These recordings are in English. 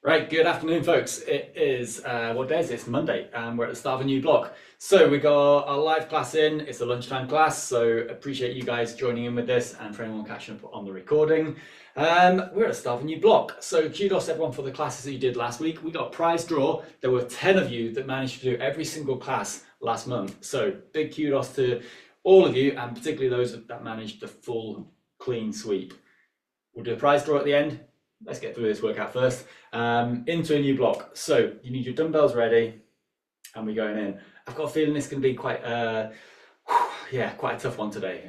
Right, good afternoon, folks. It is, what day is it? It's Monday, and we're at the start of a new block. So we got our live class in. It's a lunchtime class, so appreciate you guys joining in with this, and for anyone catching up on the recording. We're at the start of a new block. So kudos everyone for the classes that you did last week. We got a prize draw. There were 10 of you that managed to do every single class last month. So big kudos to all of you, and particularly those that managed the full clean sweep. We'll do a prize draw at the end. Let's get through this workout first. Into a new block. So you need your dumbbells ready, and we're going in. I've got a feeling it's going to be quite a tough one today.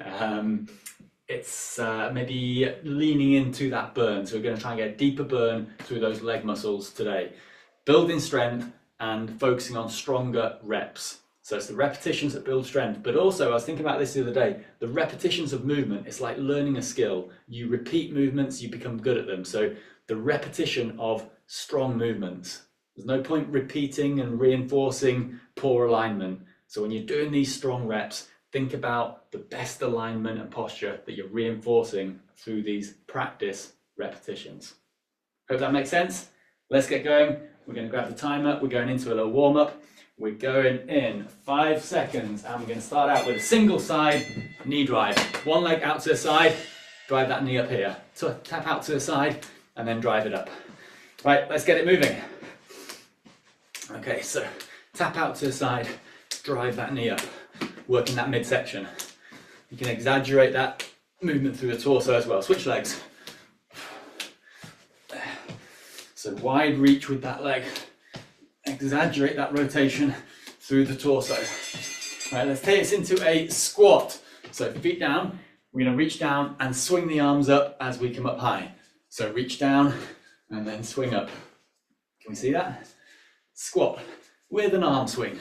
It's maybe leaning into that burn. So we're going to try and get a deeper burn through those leg muscles today. Building strength and focusing on stronger reps. So it's the repetitions that build strength, but also I was thinking about this the other day, the repetitions of movement, it's like learning a skill. You repeat movements, you become good at them. So the repetition of strong movements. There's no point repeating and reinforcing poor alignment. So when you're doing these strong reps, think about the best alignment and posture that you're reinforcing through these practice repetitions. Hope that makes sense. Let's get going. We're going to grab the timer. We're going into a little warm up. We're going in 5 seconds, and we're going to start out with a single side knee drive. One leg out to the side, drive that knee up here. So tap out to the side and then drive it up. Right, let's get it moving. Okay, so tap out to the side, drive that knee up, working that midsection. You can exaggerate that movement through the torso as well. Switch legs. So wide reach with that leg. Exaggerate that rotation through the torso. Right, let's take this into a squat. So feet down, we're going to reach down and swing the arms up as we come up high. So reach down and then swing up. Can we see that? Squat with an arm swing.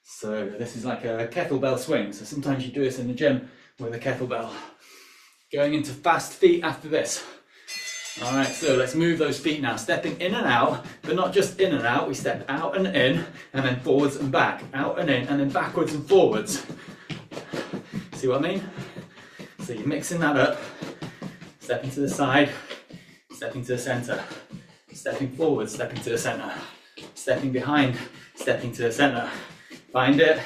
So this is like a kettlebell swing. So sometimes you do this in the gym with a kettlebell. Going into fast feet after this. All right, so let's move those feet now, stepping in and out, but not just in and out. We step out and in, and then forwards and back, out and in, and then backwards and forwards. See what I mean? So you're mixing that up, stepping to the side, stepping to the center, stepping forward, stepping to the center, stepping behind, stepping to the center. Find it.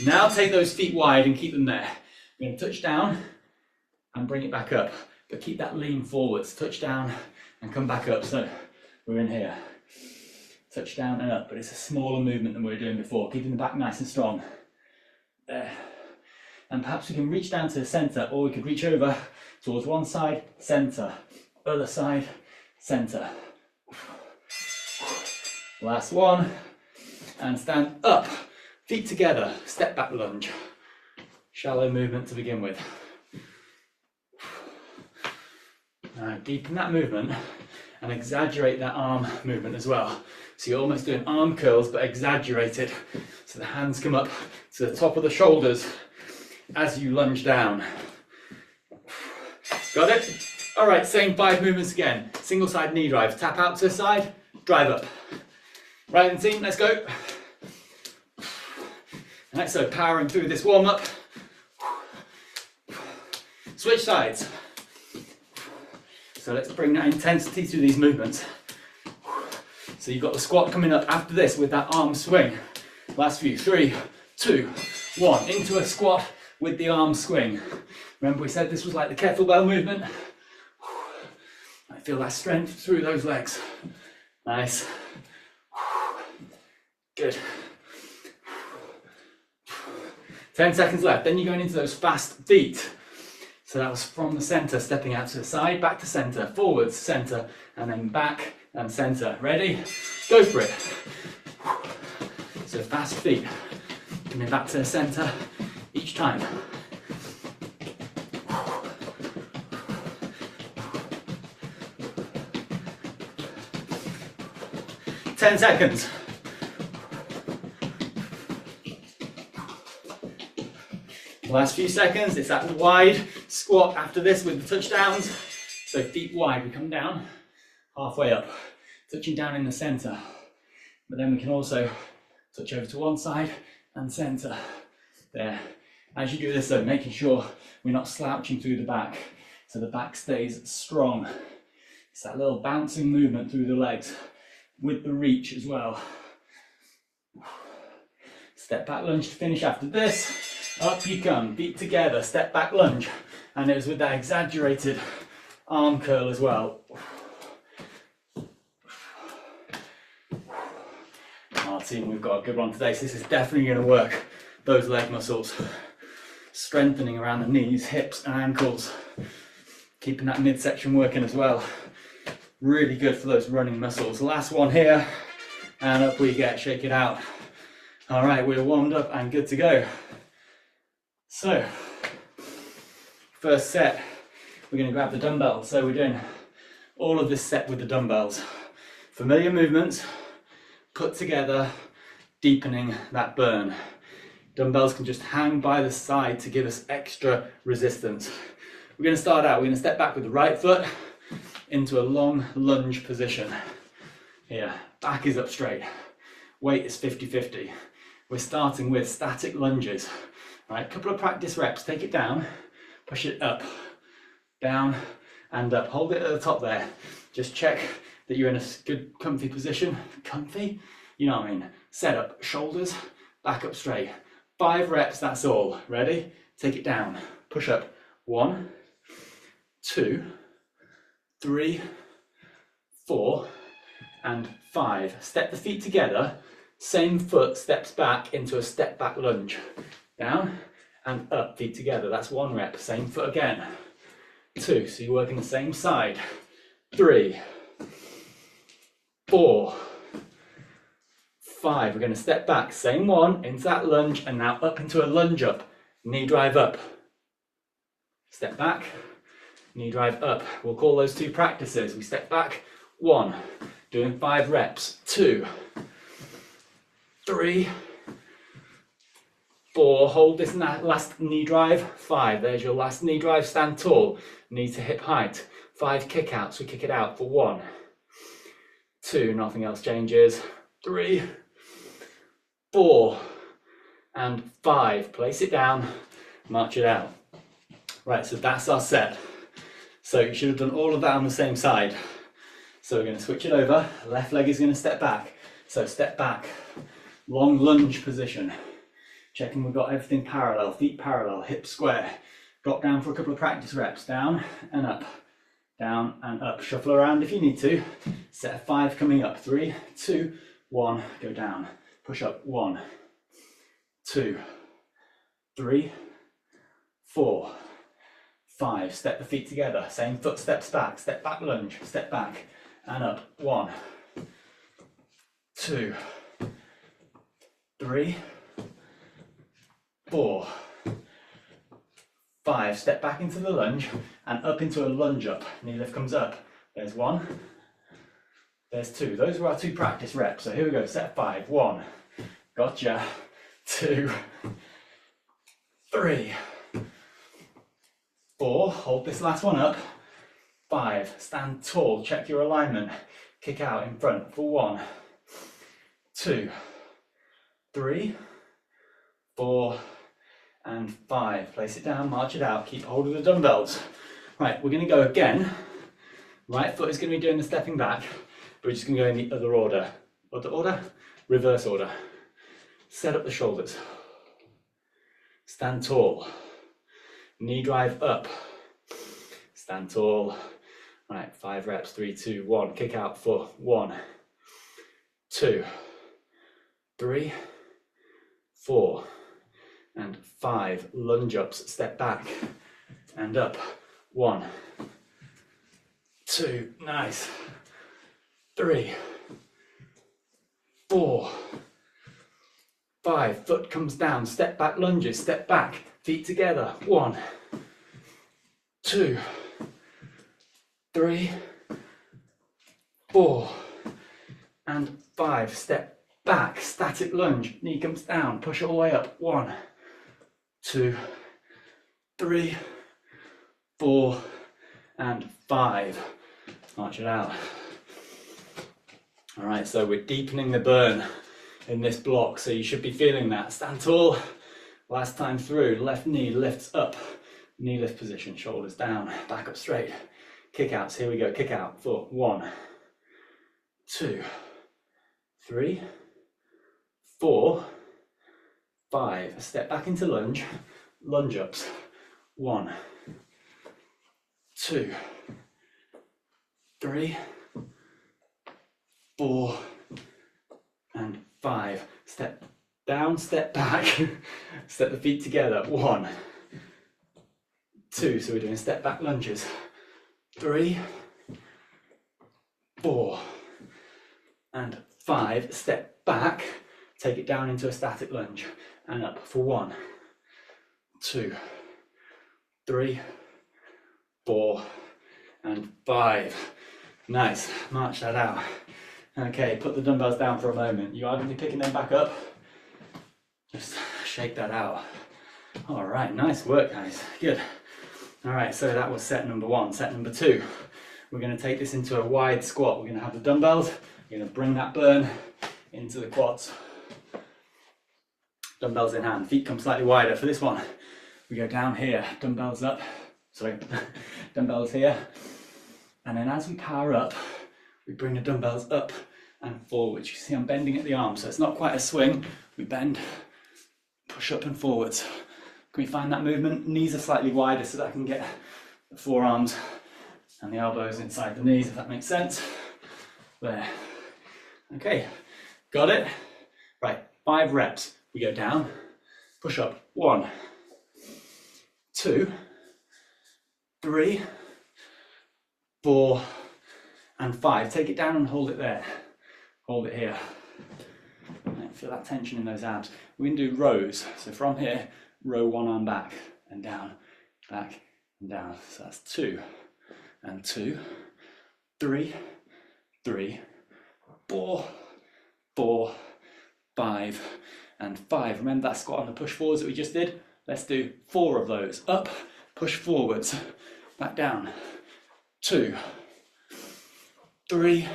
Now take those feet wide and keep them there. We're going to touch down and bring it back up, but keep that lean forwards. Touch down and come back up. So we're in here, touch down and up, but it's a smaller movement than we were doing before, keeping the back nice and strong. There. And perhaps we can reach down to the center, or we could reach over towards one side, center, other side, center. Last one, and stand up, feet together, step back lunge. Shallow movement to begin with. Now deepen that movement and exaggerate that arm movement as well. So you're almost doing arm curls, but exaggerated. So the hands come up to the top of the shoulders as you lunge down. Got it? All right, same 5 movements again. Single side knee drive, tap out to the side, drive up. Right then team, let's go. Right, so powering through this warm up. Switch sides. So let's bring that intensity to these movements. So you've got the squat coming up after this with that arm swing. Last few, 3, 2, 1. Into a squat with the arm swing. Remember we said this was like the kettlebell movement. I feel that strength through those legs. Nice. Good. 10 seconds left. Then you're going into those fast feet. So that was from the center, stepping out to the side, back to center, forwards, center, and then back and center. Ready? Go for it. So fast feet, coming back to the center each time. Ten seconds. Last few seconds, it's that wide squat after this with the touchdowns. So feet wide, we come down, halfway up, touching down in the center. But then we can also touch over to one side and center. There. As you do this though, making sure we're not slouching through the back. so the back stays strong. It's that little bouncing movement through the legs with the reach as well. Step back lunge to finish after this. Up you come, feet together, step back lunge. And it was with that exaggerated arm curl as well. Our team, we've got a good one today, so this is definitely going to work those leg muscles. Strengthening around the knees, hips and ankles. Keeping that midsection working as well. Really good for those running muscles. Last one here, and up we get, shake it out. All right, we're warmed up and good to go. So, first set, we're going to grab the dumbbells. So we're doing all of this set with the dumbbells. Familiar movements, put together, deepening that burn. Dumbbells can just hang by the side to give us extra resistance. We're going to start out, we're going to step back with the right foot into a long lunge position. Here, back is up straight. Weight is 50-50. We're starting with static lunges. All right, couple of practice reps, take it down, push it up, down and up. Hold it at the top there. Just check that you're in a good comfy position. Comfy, you know what I mean. Set up, shoulders, back up straight. 5 reps, that's all. Ready? Take it down, push up. 1, 2, 3, 4 and 5. Step the feet together, same foot steps back into a step back lunge. Down and up, feet together. That's 1 rep. Same foot again. 2, so you're working the same side. 3, 4, 5. We're going to step back, same one, into that lunge and now up into a lunge up. Knee drive up. Step back, knee drive up. We'll call those 2 practices. We step back, 1, doing 5 reps. 2, 3, 4, hold this last knee drive. 5, there's your last knee drive, stand tall, knee to hip height. 5 kick outs, we kick it out for 1, 2, nothing else changes. 3, 4 and 5, place it down, march it out. Right, so that's our set. So you should have done all of that on the same side. So we're going to switch it over, left leg is going to step back. So step back, long lunge position. Checking we've got everything parallel, feet parallel, hips square. Drop down for a couple of practice reps, down and up, down and up. Shuffle around if you need to. Set of 5 coming up, 3, 2, 1, go down. Push up, 1, 2, 3, 4, 5. Step the feet together, same foot steps back, step back lunge, step back and up. 1, 2, 3, 4, 5. Step back into the lunge and up into a lunge up. Knee lift comes up. There's 1, there's 2. Those were our 2 practice reps. So here we go, set 5. 1, gotcha. 2, 3, 4, hold this last one up. 5, stand tall, check your alignment. Kick out in front for 1, 2, 3, 4 and 5. Place it down, march it out, keep hold of the dumbbells. Right, we're going to go again. Right foot is going to be doing the stepping back, but we're just going to go in the other order. Other order? Reverse order. Set up the shoulders. Stand tall. Knee drive up. Stand tall. Right, 5 reps, 3, 2, 1. Kick out for 1, 2, 3, 4 and 5. Lunge ups, step back and up. 1, 2, nice. 3, 4, 5. Foot comes down, step back lunges, step back, feet together. 1, 2, 3, 4 and 5. Step back, static lunge, knee comes down, push all the way up. 1, 2, 3, 4 and 5. March it out. All right, so we're deepening the burn in this block, so you should be feeling that. Stand tall. Last time through, left knee lifts up, knee lift position, shoulders down, back up straight. Kick outs, here we go, kick out for 1, 2, 3, 4, 5. Step back into lunge, lunge ups. 1, 2, 3, 4, and 5. Step down, step back, step the feet together. 1, 2, so we're doing step back lunges. 3, 4, and 5. Step back, take it down into a static lunge, and up for 1, 2, 3, 4, and 5. Nice, march that out. Okay, put the dumbbells down for a moment. You are going to be picking them back up. Just shake that out. All right, nice work, guys. Good. All right, so that was set number 1. Set number 2, we're going to take this into a wide squat. We're going to have the dumbbells. We're going to bring that burn into the quads. Dumbbells in hand. Feet come slightly wider. For this one, we go down here, dumbbells up. Sorry, dumbbells here. And then as we power up, we bring the dumbbells up and forward. You see I'm bending at the arm, so it's not quite a swing. We bend, push up and forwards. Can we find that movement? Knees are slightly wider so that I can get the forearms and the elbows inside the knees, if that makes sense. There. Okay, got it? Right, 5 reps. We go down, push up. 1, 2, 3, 4, and 5. Take it down and hold it there. Hold it here. Right, feel that tension in those abs. We can do rows. So from here, row 1 arm back and down, back and down. So that's 2 and 2, 3, 3, 4, 4, 5, and 5. Remember that squat on the push forwards that we just did? Let's do 4 of those. Up, push forwards, back down. 2, 3,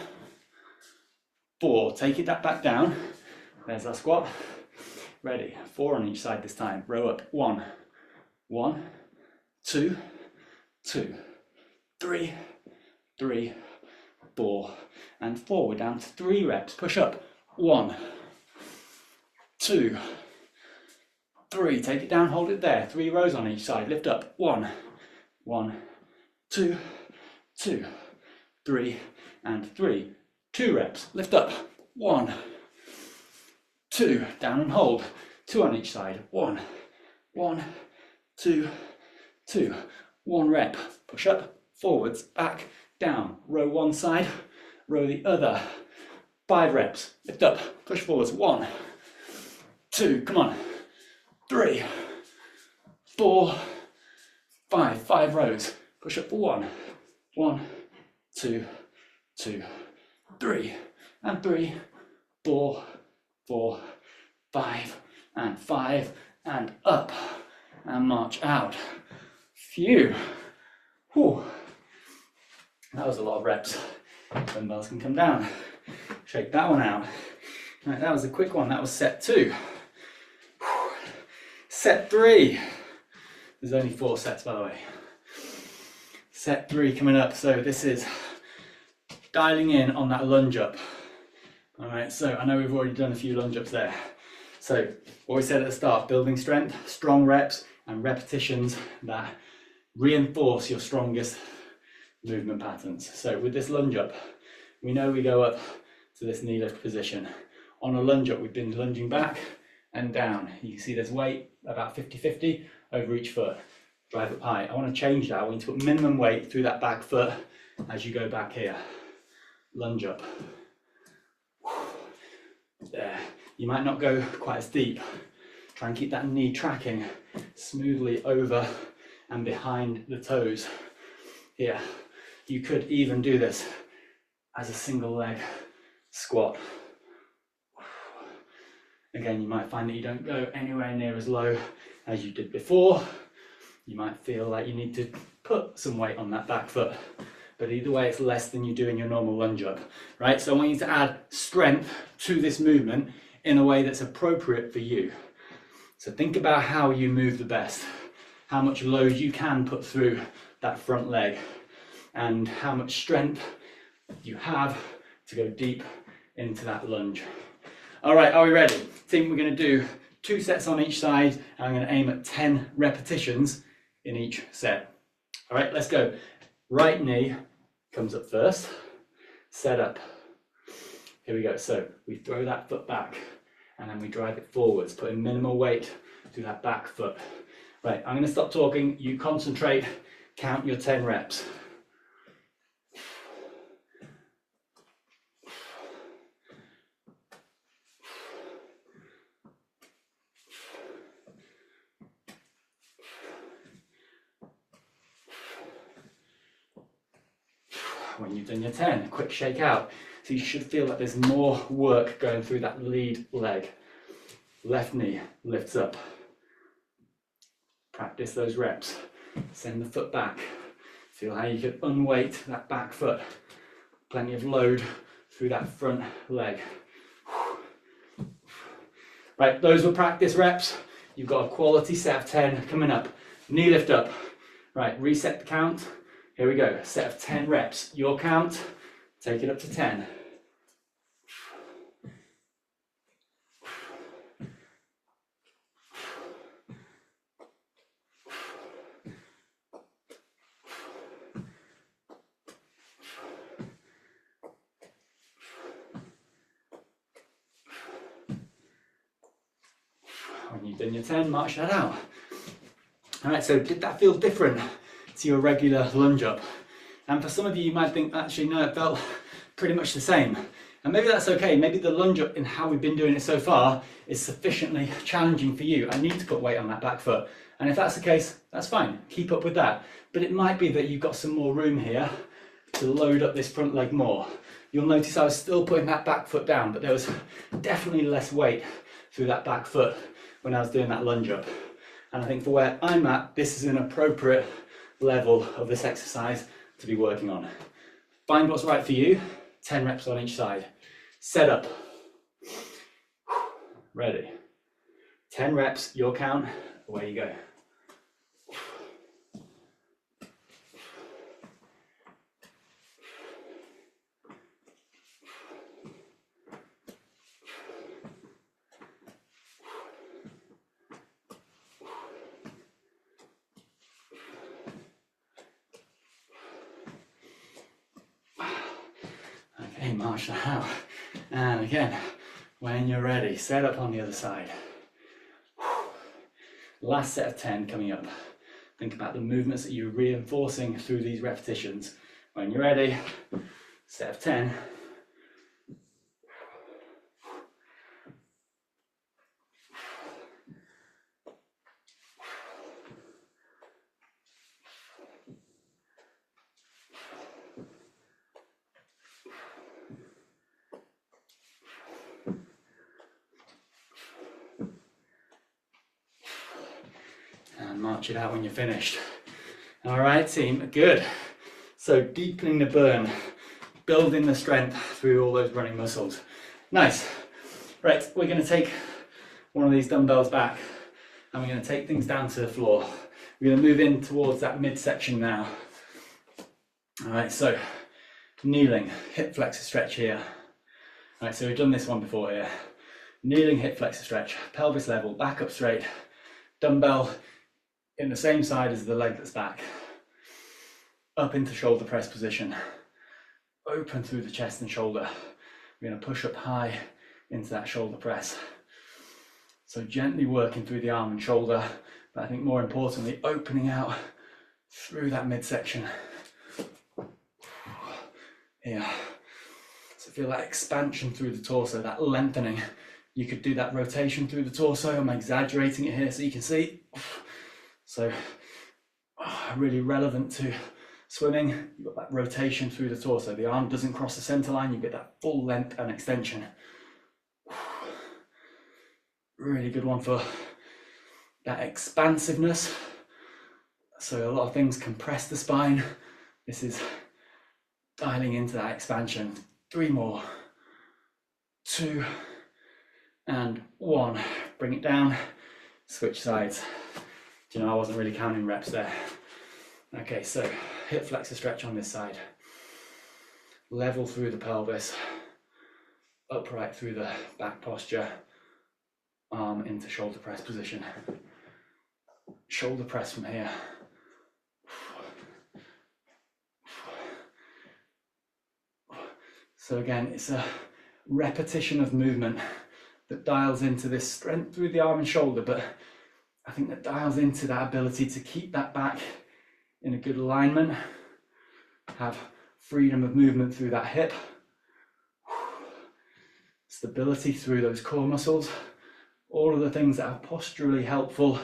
4. Take it back down. There's our squat. Ready. 4 on each side this time. Row up. 1, 1, 2, 2, 3, 3, 4, and 4. We're down to 3 reps. Push up. 1, 2, 3. Take it down. Hold it there. 3 rows on each side. Lift up. 1, 1, 2, 2, 3, and 3. 2 reps. Lift up. 1, 2. Down and hold. 2 on each side. 1, 1, 2, 2. 1 rep. Push up, forwards, back, down. Row 1 side, row the other. 5 reps. Lift up, push forwards. 1, 2. Come on. 3, 4, 5. 5 rows. Push up for 1, 1, 2, 2, 3, and 3, 4, 4, 5, and 5, and up, and march out. Phew. Whew. That was a lot of reps. Dumbbells can come down. Shake that one out. Right, that was a quick one. That was set 2. Whew. Set 3. There's only 4 sets, by the way. Set 3 coming up. So this is dialing in on that lunge up. All right, so I know we've already done a few lunge ups there. So what we said at the start, building strength, strong reps and repetitions that reinforce your strongest movement patterns. So with this lunge up, we know we go up to this knee lift position. On a lunge up, we've been lunging back and down. You can see there's weight about 50-50 over each foot. Drive up high. I want to change that. We need to put minimum weight through that back foot as you go back here. Lunge up. There. You might not go quite as deep. Try and keep that knee tracking smoothly over and behind the toes. Here. You could even do this as a single leg squat. Again, you might find that you don't go anywhere near as low as you did before. You might feel like you need to put some weight on that back foot, but either way it's less than you do in your normal lunge up, right? So I want you to add strength to this movement in a way that's appropriate for you. So think about how you move the best. how much load you can put through that front leg and how much strength you have to go deep into that lunge. All right, are we ready? Team, we're going to do 2 sets on each side, and I'm going to aim at 10 repetitions in each set. All right, let's go. Right knee comes up first, set up. Here we go. So we throw that foot back and then we drive it forwards, putting minimal weight to that back foot. Right, I'm going to stop talking. You concentrate, count your 10 reps. When you've done your 10, quick shake out. So you should feel that there's more work going through that lead leg. Left knee lifts up. Practice those reps. Send the foot back. Feel how you can unweight that back foot. Plenty of load through that front leg. Right, those were practice reps. You've got a quality set of 10 coming up. Knee lift up. Right, reset the count. Here we go, set of 10 reps. Your count, take it up to 10. When you've done your 10, march that out. All right, so did that feel different to your regular lunge up? And for some of you, you might think, actually, no, it felt pretty much the same. And maybe that's okay. Maybe the lunge up in how we've been doing it so far is sufficiently challenging for you. I need to put weight on that back foot. And if that's the case, that's fine. Keep up with that. But it might be that you've got some more room here to load up this front leg more. You'll notice I was still putting that back foot down, but there was definitely less weight through that back foot when I was doing that lunge up. And I think for where I'm at, this is an appropriate level of this exercise to be working on. Find what's right for you. 10 reps on each side. Set up. Ready. 10 reps, your count, away you go. Okay, march that out. And again, when you're ready, set up on the other side. Last set of 10 coming up. Think about the movements that you're reinforcing through these repetitions. When you're ready, set of 10. And march it out when you're finished. All right, team, good. So deepening the burn, building the strength through all those running muscles. Nice. Right, we're going to take one of these dumbbells back and we're going to take things down to the floor. We're going to move in towards that midsection now. All right, so kneeling, hip flexor stretch here. All right, so we've done this one before here. Kneeling hip flexor stretch, pelvis level, back up straight, dumbbell in the same side as the leg that's back. Up into shoulder press position. Open through the chest and shoulder. We're going to push up high into that shoulder press. So gently working through the arm and shoulder, but I think more importantly, opening out through that midsection. Here. So feel that expansion through the torso, that lengthening. You could do that rotation through the torso. I'm exaggerating it here so you can see. So really relevant to swimming. You've got that rotation through the torso. The arm doesn't cross the center line. You get that full length and extension. Really good one for that expansiveness. So a lot of things compress the spine. This is dialing into that expansion. 3 more. 2 and 1. Bring it down. Switch sides. Do you know, I wasn't really counting reps there. Okay, so hip flexor stretch on this side. Level through the pelvis, upright through the back posture, arm into shoulder press position. Shoulder press from here. So again, it's a repetition of movement that dials into this strength through the arm and shoulder, but I think that dials into that ability to keep that back in a good alignment, have freedom of movement through that hip, stability through those core muscles, all of the things that are posturally helpful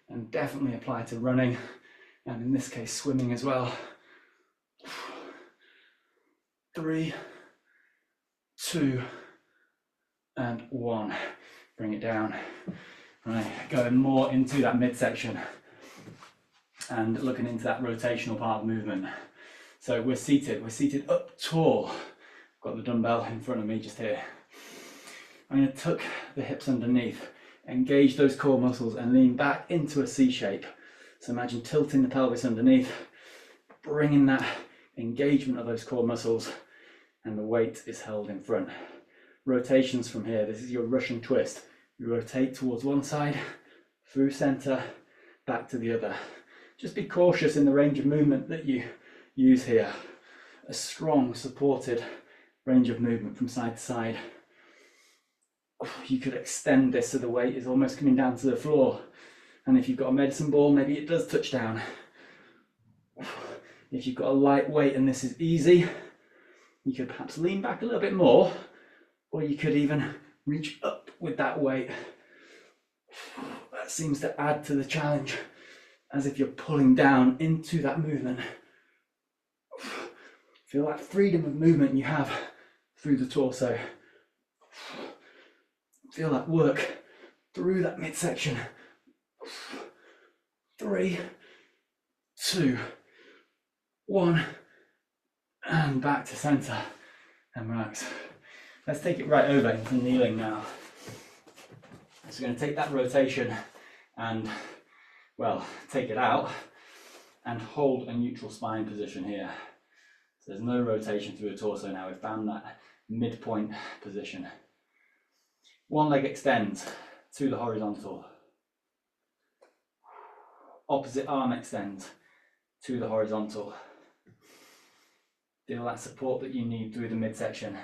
and definitely apply to running, and in this case, swimming as well. 3, 2, and 1. Bring it down. Right, going more into that midsection and looking into that rotational part of movement. So we're seated up tall. Got the dumbbell in front of me just here. I'm going to tuck the hips underneath, engage those core muscles and lean back into a C shape. So imagine tilting the pelvis underneath, bringing that engagement of those core muscles, and the weight is held in front. Rotations from here, this is your Russian twist. You rotate towards one side, through center, back to the other. Just be cautious in the range of movement that you use here. A strong, supported range of movement from side to side. You could extend this so the weight is almost coming down to the floor. And if you've got a medicine ball, maybe it does touch down. If you've got a light weight and this is easy, you could perhaps lean back a little bit more, or you could even reach up with that weight. That seems to add to the challenge, as if you're pulling down into that movement. Feel that freedom of movement you have through the torso. Feel that work through that midsection. 3, 2, 1, and back to center and relax. Let's take it right over into kneeling now. So we're going to take that rotation and, well, take it out and hold a neutral spine position here. So there's no rotation through the torso now. We've found that midpoint position. One leg extends to the horizontal. Opposite arm extends to the horizontal. Feel that support that you need through the midsection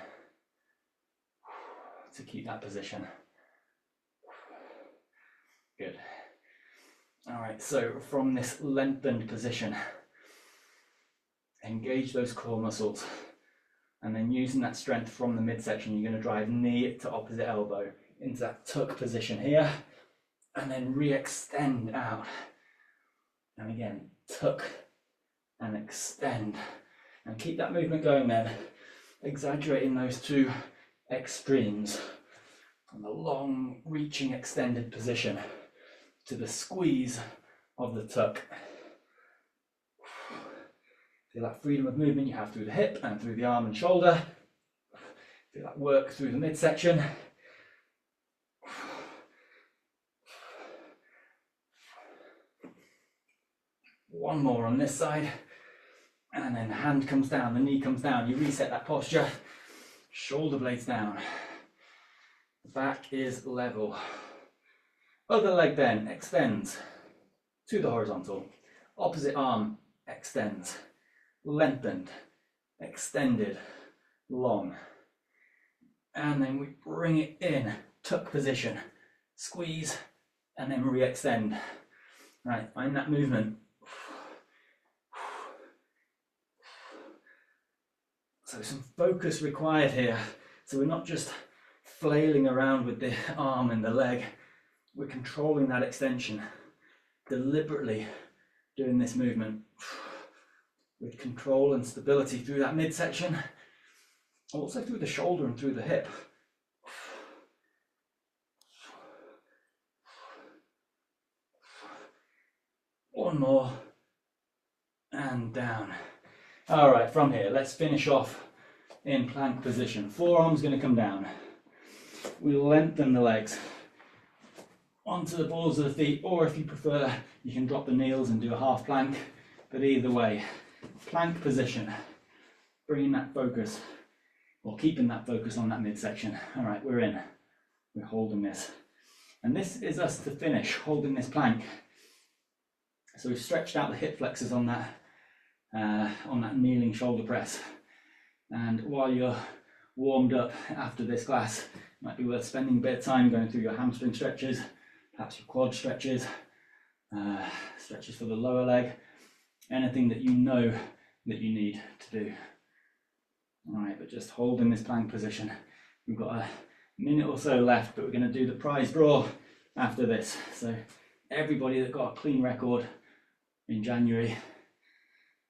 to keep that position. Good. All right, so from this lengthened position, engage those core muscles, and then using that strength from the midsection, you're going to drive knee to opposite elbow into that tuck position here, and then re-extend out. And again, tuck and extend. And keep that movement going then, exaggerating those two extremes from the long, reaching, extended position to the squeeze of the tuck. Feel that freedom of movement you have through the hip and through the arm and shoulder. Feel that work through the midsection. One more on this side. And then the hand comes down, the knee comes down. You reset that posture. Shoulder blades down. Back is level. Other leg then extends to the horizontal. Opposite arm extends. Lengthened, extended, long. And then we bring it in, tuck position, squeeze, and then re-extend. Right, find that movement. So some focus required here. So we're not just flailing around with the arm and the leg. We're controlling that extension, deliberately doing this movement with control and stability through that midsection, also through the shoulder and through the hip. One more, and down. All right, from here, let's finish off in plank position. Forearm's going to come down. We lengthen the legs. onto the balls of the feet, or if you prefer, you can drop the knees and do a half plank. But either way, plank position, bringing that focus, or keeping that focus on that midsection. All right, we're in. We're holding this. And this is us to finish, holding this plank. So we've stretched out the hip flexors on that kneeling shoulder press. And while you're warmed up after this class, it might be worth spending a bit of time going through your hamstring stretches, perhaps your quad stretches, stretches for the lower leg, anything that you know that you need to do. All right, but just holding this plank position. We've got a minute or so left, but we're going to do the prize draw after this. So everybody that got a clean record in January,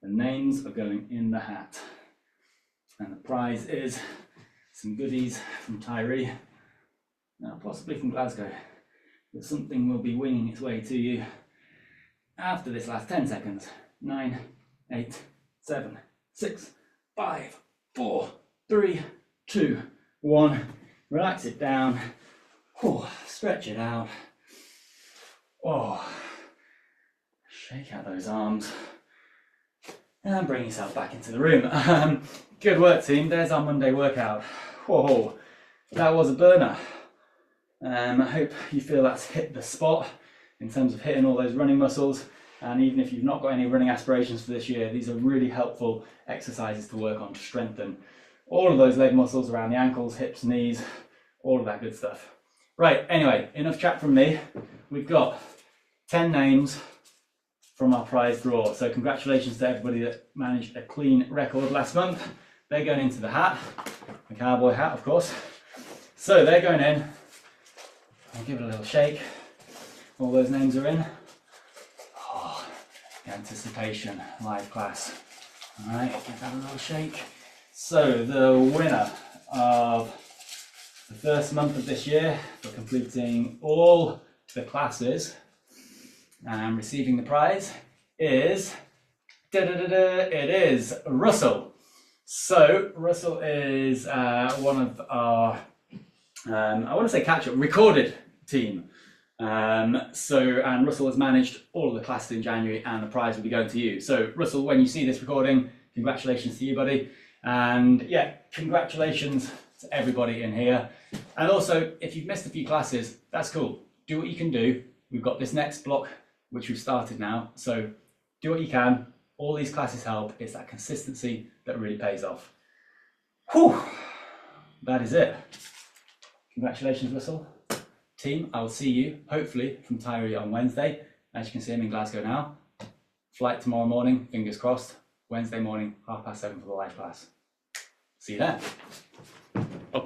the names are going in the hat. And the prize is some goodies from Tyree, now possibly from Glasgow, but something will be winging its way to you after this last 10 seconds. 9, 8, 7, 6, 5, 4, 3, 2, 1. Relax it down. Oh, stretch it out. Oh, shake out those arms. And bring yourself back into the room. Good work, team. There's our Monday workout. Whoa, that was a burner. I hope you feel that's hit the spot in terms of hitting all those running muscles. And even if you've not got any running aspirations for this year, these are really helpful exercises to work on to strengthen all of those leg muscles around the ankles, hips, knees, all of that good stuff. Right, anyway, enough chat from me. We've got 10 names from our prize draw. So congratulations to everybody that managed a clean record last month. They're going into the hat, the cowboy hat, of course. So they're going in. I'll give it a little shake. All those names are in. Oh, anticipation, live class. All right, give that a little shake. So the winner of the first month of this year for completing all the classes and receiving the prize is, it is Russell. So Russell is one of our, I want to say catch-up, recorded team. And Russell has managed all of the classes in January, and the prize will be going to you. So Russell, when you see this recording, congratulations to you, buddy. And yeah, congratulations to everybody in here. And also, if you've missed a few classes, that's cool. Do what you can do. We've got this next block, which we've started now. So do what you can. All these classes help. It's that consistency that really pays off. Whew, that is it. Congratulations, Russell. Team, I will see you, hopefully, from Tyree on Wednesday. As you can see, I'm in Glasgow now. Flight tomorrow morning, fingers crossed. Wednesday morning, 7:30 for the live class. See you there.